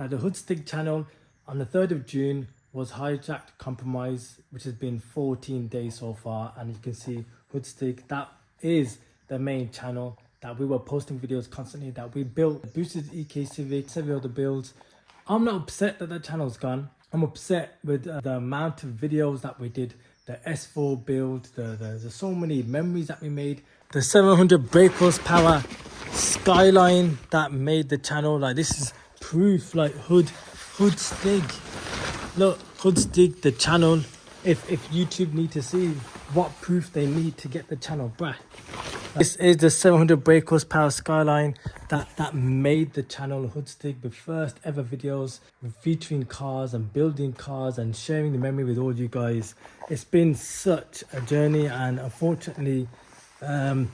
Now the Hoodstick channel on the 3rd of June was hijacked, compromised, which has been 14 days so far. And you can see Hoodstick, that is the main channel that we were posting videos constantly, that we built, boosted EK Civic, several other builds. I'm not upset that that channel's gone. I'm upset with the amount of videos that we did, the S4 build, there's so many memories that we made, the 700 brake horsepower Skyline that made the channel. Like, this is proof, like Hoodstick. Look, Hoodstick, the channel. If YouTube need to see what proof they need to get the channel back. This is the 700 brake horsepower Skyline that made the channel Hoodstick, the first ever videos featuring cars and building cars and sharing the memory with all you guys. It's been such a journey, and unfortunately, I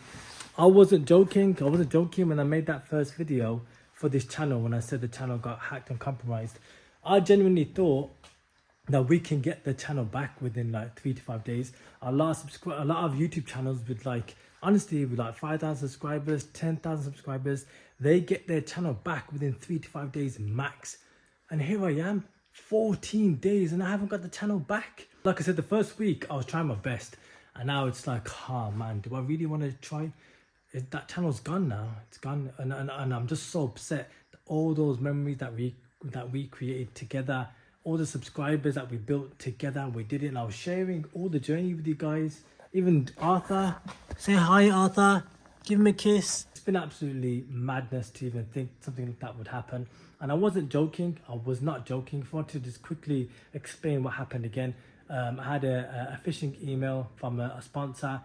wasn't joking when I made that first video for this channel, when I said the channel got hacked and compromised. I genuinely thought that we can get the channel back within like 3 to 5 days. A lot of YouTube channels with honestly, with 5,000 subscribers, 10,000 subscribers, they get their channel back within 3 to 5 days max. And here I am, 14 days, and I haven't got the channel back. Like I said, the first week I was trying my best, and now it's like, oh man, do I really want to try? That channel's gone now. It's gone, and I'm just so upset that all those memories that we created together, all the subscribers that we built together, we did it, and I was sharing all the journey with you guys. Even Arthur, say hi Arthur, give him a kiss. It's been absolutely madness to even think something like that would happen. And I wasn't joking, I was not joking. If I want to just quickly explain what happened again, I had a phishing email from a sponsor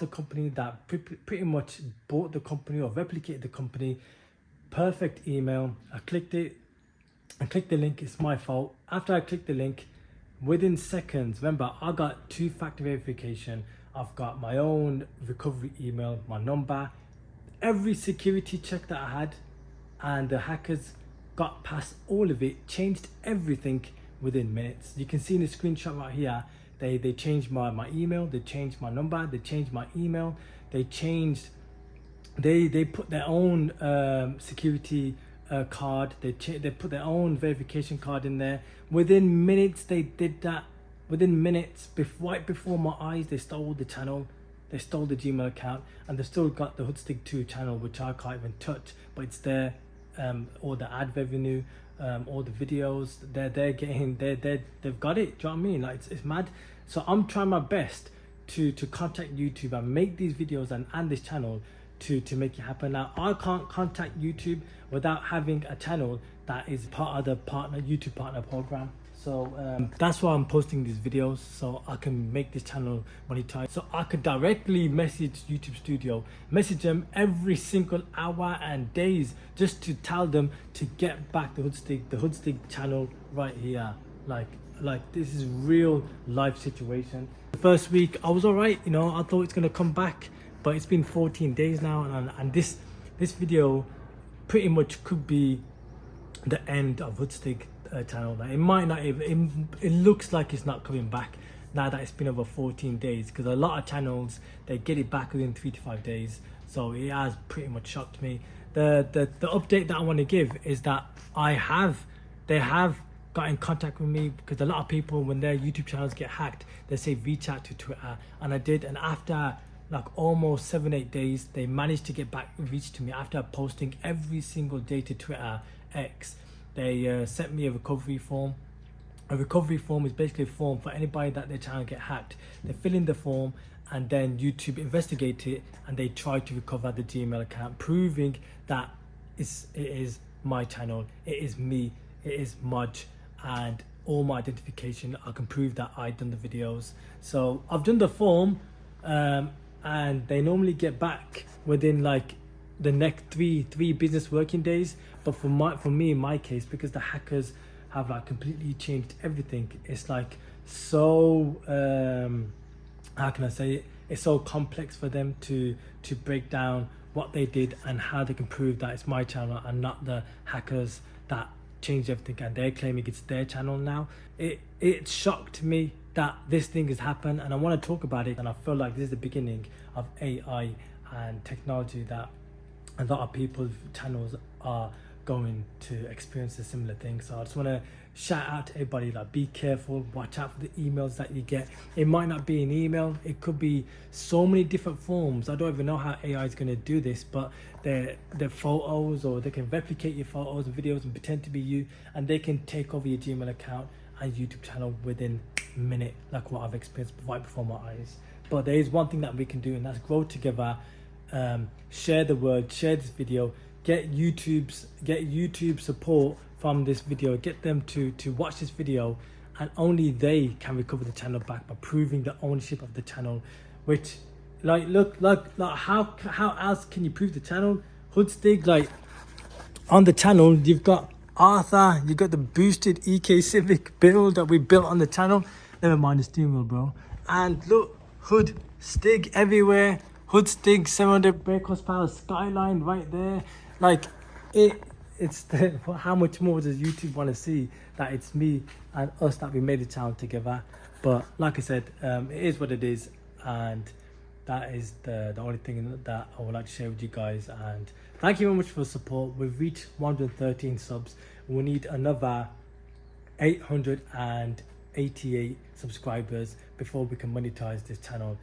company that pretty much bought the company or replicated the company. Perfect email. I clicked it, I clicked the link. It's my fault. After I clicked the link, within seconds, remember, I got 2-factor verification. I've got my own recovery email, my number, every security check that I had, and the hackers got past all of it, changed everything within minutes. You can see in the screenshot right here, they changed my email, they changed my number, they changed my email, they put their own security card, they put their own verification card in there. Within minutes they did that. Within minutes, right before my eyes, they stole the channel, they stole the Gmail account, and they still got the Hoodstick 2 channel, which I can't even touch, but it's there. All the ad revenue, all the videos, they're getting, they've got it. Do you know what I mean? Like, it's mad. So I'm trying my best to contact YouTube and make these videos and this channel to make it happen. Now, I can't contact YouTube without having a channel that is part of the YouTube partner program. So that's why I'm posting these videos, so I can make this channel monetize. So I could directly message YouTube Studio, message them every single hour and days, just to tell them to get back the Hoodstick channel right here. Like this is real life situation. The first week I was alright, you know, I thought it's gonna come back, but it's been 14 days now, and this video pretty much could be the end of Hoodstick channel. Like, it might not even, it looks like it's not coming back now that it's been over 14 days, because a lot of channels, they get it back within 3 to 5 days. So it has pretty much shocked me. The update that I want to give is that they have got in contact with me, because a lot of people, when their YouTube channels get hacked, they say reach out to Twitter, and I did. And after like almost 7-8 days, they managed to reach to me after posting every single day to Twitter X. They sent me a recovery form. A recovery form is basically a form for anybody that their channel get hacked. They fill in the form, and then YouTube investigate it, and they try to recover the Gmail account, proving that it is my channel, it is me, it is Mudge, and all my identification. I can prove that I done the videos. So I've done the form, and they normally get back within like the next three business working days. But for me, in my case, because the hackers have like completely changed everything, it's like so how can I say it? It's so complex for them to break down what they did and how they can prove that it's my channel and not the hackers that changed everything, and they're claiming it's their channel now. It shocked me that this thing has happened, and I want to talk about it. And I feel like this is the beginning of AI and technology, that a lot of people's channels are going to experience a similar thing. So I just want to shout out to everybody, like, be careful, watch out for the emails that you get. It might not be an email, it could be so many different forms. I don't even know how AI is going to do this, but they're photos, or they can replicate your photos and videos and pretend to be you, and they can take over your Gmail account and YouTube channel within a minute, like what I've experienced right before my eyes. But there is one thing that we can do, and that's grow together. Share the word, share this video, get YouTube support from this video, get them to watch this video, and only they can recover the channel back by proving the ownership of the channel. Which, like, look, how else can you prove the channel? Hoodstig, like, on the channel you've got Arthur, you got the boosted EK Civic build that we built on the channel. Never mind the steering wheel, bro. And look, Hood Stig everywhere. Hood Stig 700 brake horsepower Skyline right there. Like, it's the, how much more does YouTube want to see that it's me and us that we made the channel together? But like I said, it is what it is, and that is the only thing that I would like to share with you guys. And thank you very much for the support. We've reached 113 subs. We need another 888 subscribers before we can monetize this channel.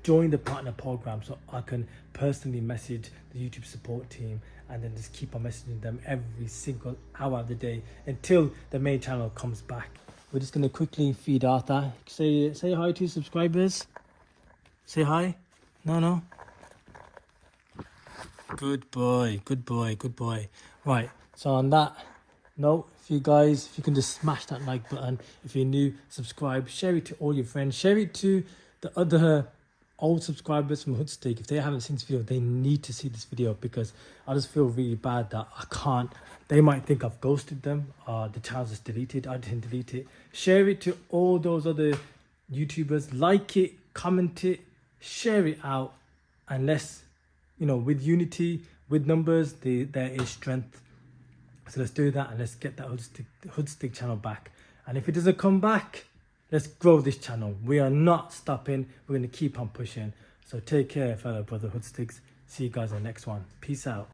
Join the partner program so I can personally message the YouTube support team, and then just keep on messaging them every single hour of the day until the main channel comes back. We're just gonna quickly feed Arthur. Say hi to subscribers. Say hi. No. Good boy. Right, so on that note, if you can just smash that like button. If you're new, subscribe, share it to all your friends, share it to the other old subscribers from Hoodstig. If they haven't seen this video, they need to see this video, because I just feel really bad that I can't. They might think I've ghosted them, the channel's just deleted. I didn't delete it. Share it to all those other YouTubers. Like it, comment it, share it out, and let's, with unity, with numbers, there is strength. So let's do that, and let's get that Hoodstig channel back. And if it doesn't come back, let's grow this channel. We are not stopping. We're going to keep on pushing. So take care, fellow brother Hoodstigs. See you guys in the next one. Peace out.